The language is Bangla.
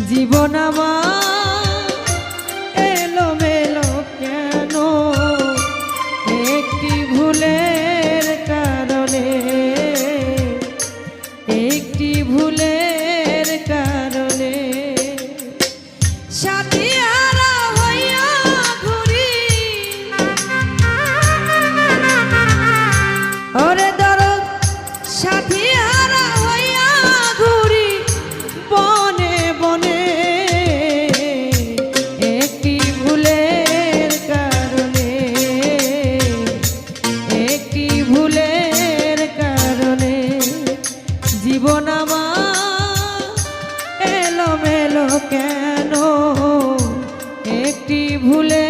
জীবন আমার এলোমেলো কেন একটি ভুলের কারণে, একটি ভুলের কারণে। সাথী হারা হইয়া ঘুরি, ওরে দরদ সাথী হারা হইয়া ঘুরি বনে বনে, একটি ভুলের কারণে, একটি ভুলের কারণে। জীবন আমার এলোমেলো কেন একটি ভুলে